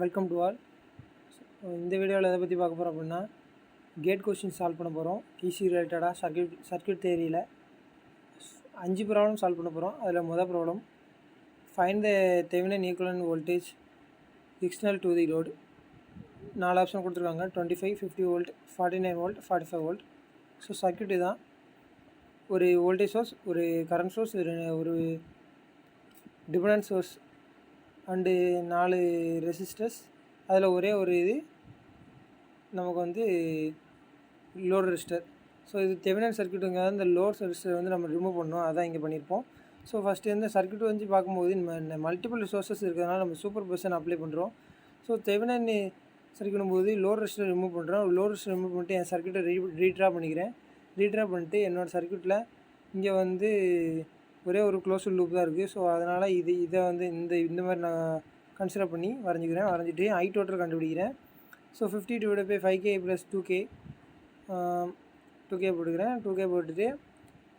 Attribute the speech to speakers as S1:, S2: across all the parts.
S1: Welcome to all. இந்த வீடியோவில் எதை பற்றி பார்க்க போகிறோம் அப்படின்னா, கேட் கொஸ்டின் சால்வ் பண்ண போகிறோம். ஈஸி ரிலேட்டடாக சர்க்யூட் தியரியில் 5 ப்ராப்ளம் சால்வ் பண்ண போகிறோம். அதில் மொதல் problem, find the Thevenin equivalent voltage external to the load. 4 option கொடுத்துருக்காங்க, 25, 50 volt, 49 volt, 45 volt. So circuit தான் ஒரு வோல்டேஜ் சோர்ஸ், ஒரு கரண்ட் சோர்ஸ், ஒரு டிபெண்டன்ட் சோர்ஸ் அண்டு 4 ரெசிஸ்டர்ஸ். அதில் ஒரே ஒரு இது நமக்கு வந்து லோட் ரெசிஸ்டர். ஸோ இது தெவெனின் சர்க்யூட்டுங்க. இந்த லோட் ரெசிஸ்டர் வந்து நம்ம ரிமூவ் பண்ணோம், அதான் இங்கே பண்ணியிருப்போம். ஸோ ஃபஸ்ட்டு இந்த சர்க்யூட் வந்து பார்க்கும்போது இந்த மல்டிபிள் சோர்ஸஸ் இருக்கிறதுனால நம்ம சூப்பர் பொசிஷன் அப்ளை பண்ணுறோம். ஸோ தெவெனின் சர்க்யூட்டும் போது லோட் ரெசிஸ்டர் ரிமூவ் பண்ணுறோம். லோட் ரெசிஸ்டர் ரிமூவ் பண்ணிட்டு என் சர்க்யூட்டை ரீட்ரா பண்ணிக்கிறேன். ரீட்ரா பண்ணிட்டு என்னோடய சர்க்யூட்டில் இங்கே வந்து ஒரே ஒரு க்ளோஸ்டு லூப் தான் இருக்குது. ஸோ அதனால் இதை வந்து இந்த மாதிரி நான் கன்சிடர் பண்ணி வரைஞ்சிக்கிறேன். வரைஞ்சிட்டு ஐ டோட்டல் கண்டுபிடிக்கிறேன். ஸோ 50 / 5K + 2K போட்டுக்கிறேன். 2K போட்டுட்டு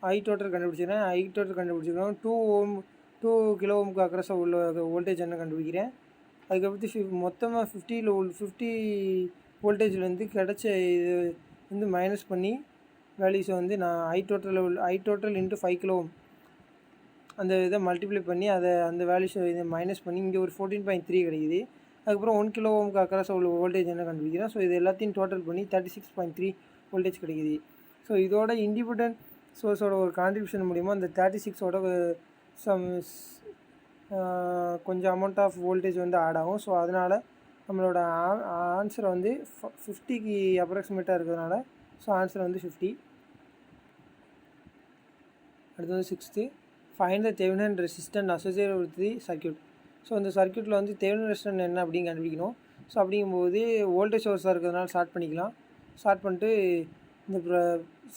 S1: ஐ டோட்டல் கண்டுபிடிச்சிக்கிறேன். ஐ டோட்டல் கண்டுபிடிச்சிக்கிறோம். 2 கிலோ ஓம்க்கு அக்ராஸாக உள்ள வோல்டேஜ் என்ன கண்டுபிடிக்கிறேன். அதுக்கடுத்து மொத்தமாக 50 வோல்டேஜ்லேருந்து கிடச்ச இது வந்து மைனஸ் பண்ணி வேல்யூஸை வந்து நான் ஐ டோட்டல் இன்ட்டு 5 கிலோ ஓம் அந்த இதை மல்டிப்ளை பண்ணி அந்த வேல்யூஸை இதை மைனஸ் பண்ணி இங்கே ஒரு 14.3 கிடைக்குது. அதுக்கப்புறம் 1 கிலோ ஓம்க்கு அக்ராஸாக உள்ள வோல்டேஜ் என்ன கண்டுபிடிக்கிறேன். ஸோ இது எல்லாத்தையும் டோட்டல் பண்ணி 36.3 வோல்டேஜ் கிடைக்குது. ஸோ இதோட இண்டிபெண்டன்ட் சோர்ஸோட ஒரு கான்ட்ரிபியூஷன் மூலிமா அந்த 36ஓட கொஞ்சம் அமௌண்ட் ஆஃப் வோல்டேஜ் வந்து ஆட் ஆகும். ஸோ அதனால் நம்மளோட ஆன்சர் வந்து 50க்கு அப்ராக்சிமேட்டாக இருக்கிறதுனால ஸோ ஆன்சர் வந்து 50. அடுத்து வந்து 6th, find the Thevenin resistant associated with the circuit. So இந்த சர்க்யூட்டில் வந்து தெவெனின் ரெசிஸ்டன்ட் என்ன அப்படின்னு கண்டுபிடிக்கணும். ஸோ அப்படிங்கும்போது வோல்டேஜ் சோர்ஸாக இருக்கிறதுனால ஸ்டார்ட் பண்ணிக்கலாம். ஸ்டார்ட் பண்ணிட்டு இந்த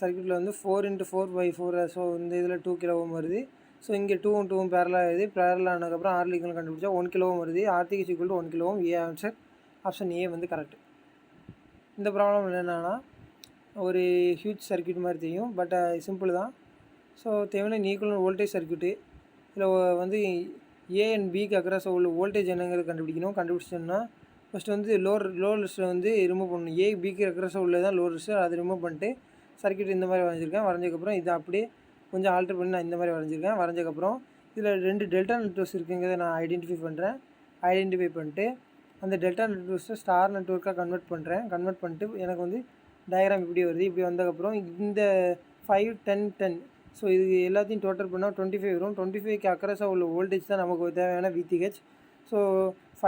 S1: சர்க்யூட்டில் வந்து 4 × 4/4. ஸோ இந்த இதில் 2 கிலோ ஓம் வருது. ஸோ இங்கே 2 × 2 பேரலாக வருது. பேரலாக ஆனதுக்கப்புறம் ஆர் ஈக்குவல் கண்டுபிடிச்சா 1 கிலோ ஓம் வருது. ஆர்டிக்கு equal to 1 kilo ohm. Answer option A வந்து கரெக்ட். இந்த ப்ராப்ளம் என்னென்னா ஒரு ஹியூஜ் சர்க்யூட் மாதிரி தெரியும், பட் சிம்பிள் தான். So Thevenin equivalent voltage circuit. இதில் வந்து ஏ அண்ட் பிக்கு அக்ராஸாக உள்ள வோல்டேஜ் என்னங்கிறது கண்டுபிடிக்கணும். கண்டுபிடிச்சோம்னா ஃபஸ்ட்டு வந்து லோட் ரெசிஸ்டர் வந்து ரிமூவ் பண்ணணும். ஏ பிக்கு அக்ராஸாக உள்ளது தான் லோட் ரெசிஸ்டர். அதை ரிமூவ் பண்ணிட்டு சர்க்யூட் இந்த மாதிரி வரைஞ்சிருக்கேன். வரைஞ்சதுக்கப்புறம் இதை அப்படியே கொஞ்சம் ஆல்ட்ரு பண்ணி நான் இந்த மாதிரி வரைஞ்சிருக்கேன். வரைஞ்சதுக்கப்புறம் இதில் 2 டெல்டா நெட்வொர்க்ஸ் இருக்குங்கிறத நான் ஐடென்டிஃபை பண்ணிட்டு அந்த டெல்டா நெட்வொர்க்ஸை ஸ்டார் நெட்வொர்க்காக கன்வெர்ட் பண்ணிட்டு எனக்கு வந்து டயக்ராம் இப்படி வருது. இப்படி வந்ததுக்கப்புறம் இந்த 5, 10, 10 ஸோ இது எல்லாத்தையும் டோட்டல் பண்ணால் 25 வரும். 25க்கு அக்ராஸாக உள்ள வோல்டேஜ் தான் நமக்கு தேவையான VTH. ஸோ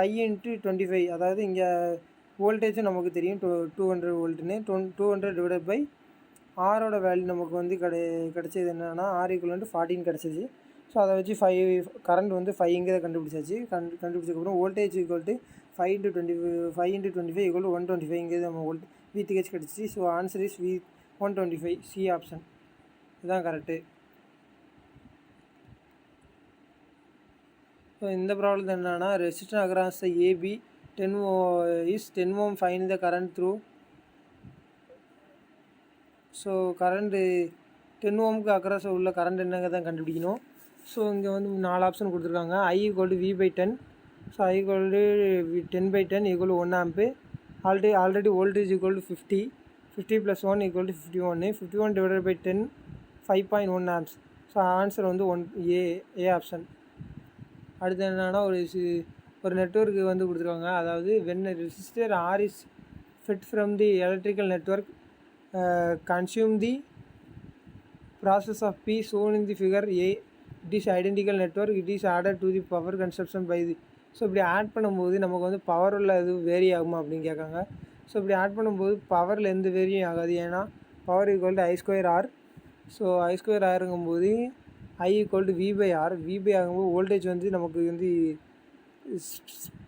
S1: 5 × 25, அதாவது இங்கே வோல்டேஜும் நமக்கு தெரியும் 200 வோல்ட்டுன்னு. 200 / ஆரோட வேல்யூ நமக்கு வந்து கிடச்சது என்னென்னா R = 14 கிடச்சிச்சு. ஸோ அதை வச்சு கரண்ட் வந்து 5ங்கிறத கண்டுபிடிச்சாச்சு. கண்டுபிடிச்சதுக்கப்புறம் வோல்டேஜ் = 5 × 25 = 125ங்கிறது நம்ம VTH கிடச்சிச்சு. So answer is 125. C option இதுதான் கரெக்டு. ஸோ இந்த ப்ராப்ளம் என்னென்னா resistance across AB 10 ohm find the current through. So current 10 ohmக்கு அக்ராஸாக உள்ள கரண்ட் என்னங்கிறத கண்டுபிடிக்கணும். ஸோ இங்கே வந்து 4 ஆப்ஷன் கொடுத்துருக்காங்க. I = V/10. So I = 10/10 = 1 amp. Already voltage = 50 + 1 = 51. 51 / 10 5.1 amps. So answer வந்து ஏ ஆப்ஷன். அடுத்து என்னென்னா ஒரு நெட்வொர்க்கு வந்து கொடுத்துருக்காங்க. அதாவது when resistor R is fed from the electrical network, consume the process of P shown in the figure A. It is identical network. It is added to the power consumption by the. So இப்படி add பண்ணும்போது நமக்கு வந்து பவரில் எதுவும் vary ஆகுமா அப்படின்னு கேட்காங்க. So இப்படி ஆட் பண்ணும்போது பவரில் எந்த வேரியும் ஆகாது. ஏன்னா power = I²R. So I²Rங்கும்போது I = V/R. ஆகும்போது வோல்டேஜ் வந்து நமக்கு வந்து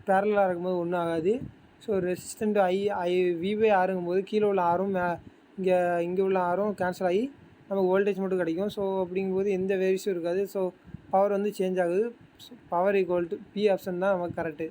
S1: பேரலாக இருக்கும்போது ஒன்றும் ஆகாது. ஸோ ரெசிஸ்டன்ட் V/Rங்கும்போது கீழே உள்ள ஆரும் இங்கே உள்ள ஆரும் கேன்சல் ஆகி நமக்கு வோல்டேஜ் மட்டும் கிடைக்கும். ஸோ அப்படிங்கும்போது எந்த வேரியஸும் இருக்காது. ஸோ பவர் வந்து சேஞ்ச் ஆகுது. பவர் = P ஆப்ஷன் தான் நமக்கு கரெக்டு.